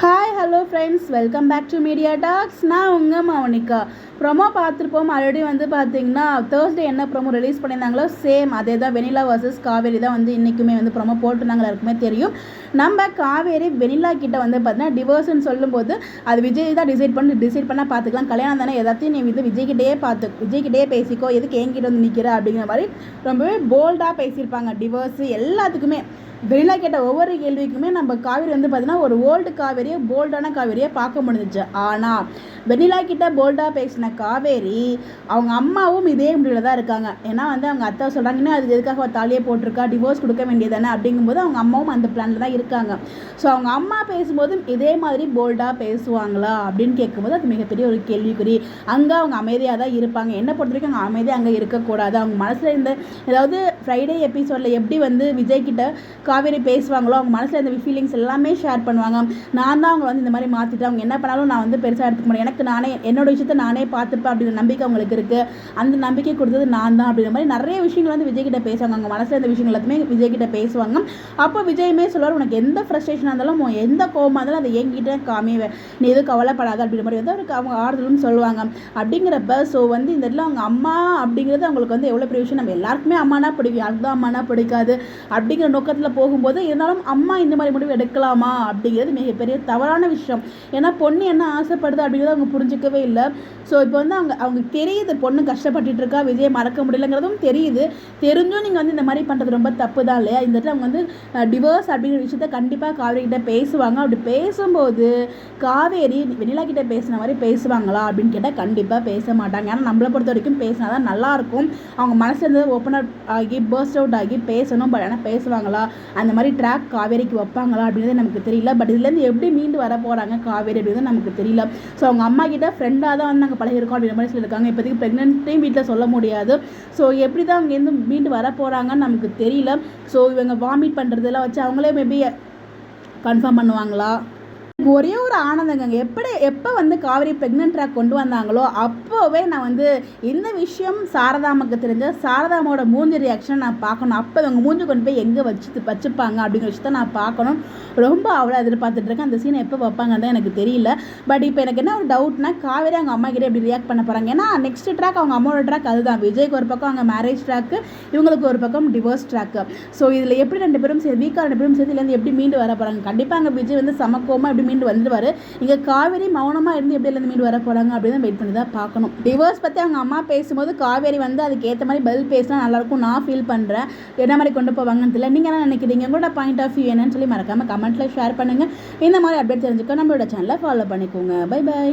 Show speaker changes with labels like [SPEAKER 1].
[SPEAKER 1] Hi hello friends, welcome back to Media Talks. நான் உங்கள் Mounika. Promo பார்த்துருப்போம். ஆல்ரெடி பார்த்தீங்கன்னா தேர்ஸ்டே என்ன ப்ரொமோ ரிலீஸ் பண்ணியிருந்தாங்களோ சேம் அதே தான். வெனிலா வர்சஸ் காவேரி தான் இன்றைக்குமே ப்ரொமோ போட்டிருந்தாங்க. எல்லாருக்குமே தெரியும். நம்ம காவேரி வெனிலா கிட்ட பார்த்தீங்கன்னா டிவோர்ஸ்ன்னு சொல்லும்போது அது விஜய் தான் டிசைட் பண்ணால் பார்த்துக்கலாம், கல்யாணம் தானே, எல்லாத்தையும் நீ விஜய்கிட்டே பேசிக்கோ, எதுக்கு என்கிட்ட நிற்கிற அப்படிங்கிற மாதிரி ரொம்பவே போல்டாக பேசியிருப்பாங்க. டிவோர்ஸு எல்லாத்துக்குமே வெனிலா கேட்ட ஒவ்வொரு கேள்விக்குமே நம்ம காவேரி பார்த்தீங்கன்னா ஒரு ஓல்டு காவேரியை, போல்டான காவேரியை பார்க்க முடிஞ்சிச்சு. ஆனால் வெனிலா கிட்ட போல்டாக பேசின காவேரி அவங்க அம்மாவும் இதே முடிவில் தான் இருக்காங்க. ஏன்னா அவங்க அத்தை சொல்கிறாங்கன்னா அது எதுக்காக தாலியே போட்டிருக்கா, டிவோர்ஸ் கொடுக்க வேண்டியதானே அப்படிங்கும்போது அவங்க அம்மாவும் அந்த பிளானில் தான் இருக்காங்க. ஸோ அவங்க அம்மா பேசும்போதும் இதே மாதிரி போல்டாக பேசுவாங்களா அப்படின்னு கேட்கும்போது அது மிகப்பெரிய ஒரு கேள்விக்குறி. அங்கே அவங்க அமைதியாக தான் இருப்பாங்க. என்ன பொறுத்த வரைக்கும் அவங்க அமைதியாக அங்கே இருக்கக்கூடாது. அவங்க மனசில் இருந்த ஏதாவது ஃப்ரைடே எபிசோடில் எப்படி விஜய் கிட்ட காவேரி பேசுவாங்களோ அவங்க மனசில் இந்த ஃபீலிங்ஸ் எல்லாமே ஷேர் பண்ணுவாங்க. நான் தான் அவங்க இந்த மாதிரி மாற்றிட்டு அவங்க என்ன பண்ணாலும் நான் பெருசாக எடுத்துக்க முடியும், எனக்கு நானே என்னோட விஷயத்தை நானே பார்த்துப்பேன் அப்படிங்கிற நம்பிக்கை அவங்களுக்கு இருக்குது. அந்த நம்பிக்கை கொடுத்தது நான் தான் அப்படிங்கிற மாதிரி நிறைய விஷயங்கள் விஜய் கிட்ட பேசுவாங்க. அவங்க மனசில் இந்த விஷயங்கள் எல்லாத்தையுமே விஜய் கிட்ட பேசுவாங்க. அப்போ விஜயுமே சொல்லுவார், உனக்கு எந்த ஃப்ரஸ்ட்ரேஷனாக இருந்தாலும் எந்த கோவமாக இருந்தாலும் அதை என்கிட்ட காமியே, நீ எதுவும் கவலைப்படாத அப்படிங்கிற மாதிரி அவருக்கு அவங்க ஆறுதலும் சொல்லுவாங்க. அப்படிங்கிறப்ப ஸோ இந்த இடத்துல அவங்க அம்மா அப்படிங்கிறது அவங்களுக்கு எவ்வளோ பெரிய விஷயம். நம்ம எல்லாருக்குமே அம்மானா பிடிக்கும், அதுதான் அம்மானா பிடிக்காது அப்படிங்கிற நோக்கத்தில் போகும்போது இருந்தாலும் அம்மா இந்த மாதிரி முடிவு எடுக்கலாமா அப்படிங்கிறது மிகப்பெரிய தவறான விஷயம். ஏன்னா பொண்ணு என்ன ஆசைப்படுது அப்படிங்கிறத அவங்க புரிஞ்சிக்கவே இல்லை. ஸோ இப்போ அவங்க தெரியுது பொண்ணு கஷ்டப்பட்டுட்டு இருக்கா, விஜயை மறக்க முடியலங்கிறதும் தெரியுது. தெரிஞ்சும் நீங்கள் இந்த மாதிரி பண்ணுறது ரொம்ப தப்பு தான் இல்லையா? இந்த இடத்துல அவங்க டிவோர்ஸ் அப்படிங்கிற விஷயத்த கண்டிப்பாக காவேரி கிட்ட பேசுவாங்க. அப்படி பேசும்போது காவேரி வெனிலா கிட்ட பேசுன மாதிரி பேசுவாங்களா அப்படின்னு கேட்டால் கண்டிப்பாக பேச மாட்டாங்க. ஏன்னா நம்மளை பொறுத்த வரைக்கும் பேசினா தான் நல்லாயிருக்கும். அவங்க மனசுலேருந்து ஓப்பன் ஆகி பர்ஸ்ட் அவுட் ஆகி பேசணும். பட் ஆனால் பேசுவாங்களா, அந்த மாதிரி ட்ராக் காவேரிக்கு வைப்பாங்களா அப்படிங்கிறது நமக்கு தெரியல. பட் இதுலேருந்து எப்படி மீண்டு வர போகிறாங்க காவேரி அப்படிங்கிறது நமக்கு தெரியல. ஸோ அவங்க அம்மா கிட்ட ஃப்ரெண்டாக தான் நாங்கள் பழகிருக்கோம் அப்படிங்கிற மாதிரி சொல்லியிருக்காங்க. இப்போதைக்கு ப்ரெக்னென்ட்டையும் வீட்டில் சொல்ல முடியாது. ஸோ எப்படி தான் அங்கேருந்து மீண்டு வர போகிறாங்கன்னு நமக்கு தெரியல. ஸோ இவங்க வாமிட் பண்ணுறதெல்லாம் வச்சு அவங்களே மேபி கன்ஃபார்ம் பண்ணுவாங்களா? ஒரே ஒரு ஆனந்தங்க, எப்போ காவேரி ப்ரெக்னென்ட் ட்ராக் கொண்டு வந்தாங்களோ அப்போவே நான் இந்த விஷயம் சாரதாமுக்கு தெரிஞ்ச சாரதாமோட மூஞ்சி ரியாக்ஷன் நான் பார்க்கணும். அப்போ இவங்க மூஞ்சி கொண்டு போய் எங்கே வச்சுப்பாங்க அப்படிங்கிற விஷயத்த நான் பார்க்கணும். ரொம்ப அவ்வளோ எதிர்பார்த்துட்ருக்கேன். அந்த சீனை எப்போ வைப்பாங்க தான் எனக்கு தெரியல. பட் இப்போ எனக்கு என்ன ஒரு டவுட்னா, காவேரி அவங்க அம்மா கிட்டே எப்படி ரியாக்ட் பண்ண போகிறாங்க? ஏன்னா நெக்ஸ்ட் ட்ராக் அவங்க அம்மாவோட ட்ராக் அதுதான். விஜய்க்கு ஒரு பக்கம் அவங்க மேரேஜ் ட்ராக்கு, இவங்களுக்கு ஒரு பக்கம் டிவோர்ஸ் ட்ராக்கு. ஸோ இதில் எப்படி ரெண்டு பேரும் சேர்த்து இதுலேருந்து எப்படி மீண்டு வர போகிறாங்க? கண்டிப்பாக அங்கே விஜய் சமக்கோமா எப்படி மீண்டு வந்துடுவார். இங்கே காவேரி மௌனமாக இருந்து எப்படி இருந்து மீண்டு வர போகிறாங்க அப்படின்னு வெயிட் பண்ணி தான் பார்க்கணும். டிவோர்ஸ் பற்றி அவங்க அம்மா பேசும்போது காவேரி அதுக்கு ஏற்ற மாதிரி பதில் பேசினா நல்லாயிருக்கும் நான் ஃபீல் பண்ணுறேன். என்ன மாதிரி கொண்டு போவாங்கன்னு தெரியல. நீங்கள் என்ன நினைக்கிறீங்க? உங்களோட பாயிண்ட் ஆஃப் வியூ என்னன்னு சொல்லி மறக்காமல் கமெண்ட்டில் ஷேர் பண்ணுங்கள். இந்த மாதிரி அப்டேட் தெரிஞ்சுக்க நம்மளோட சேனலை ஃபாலோ பண்ணிக்கோங்க. Bye by.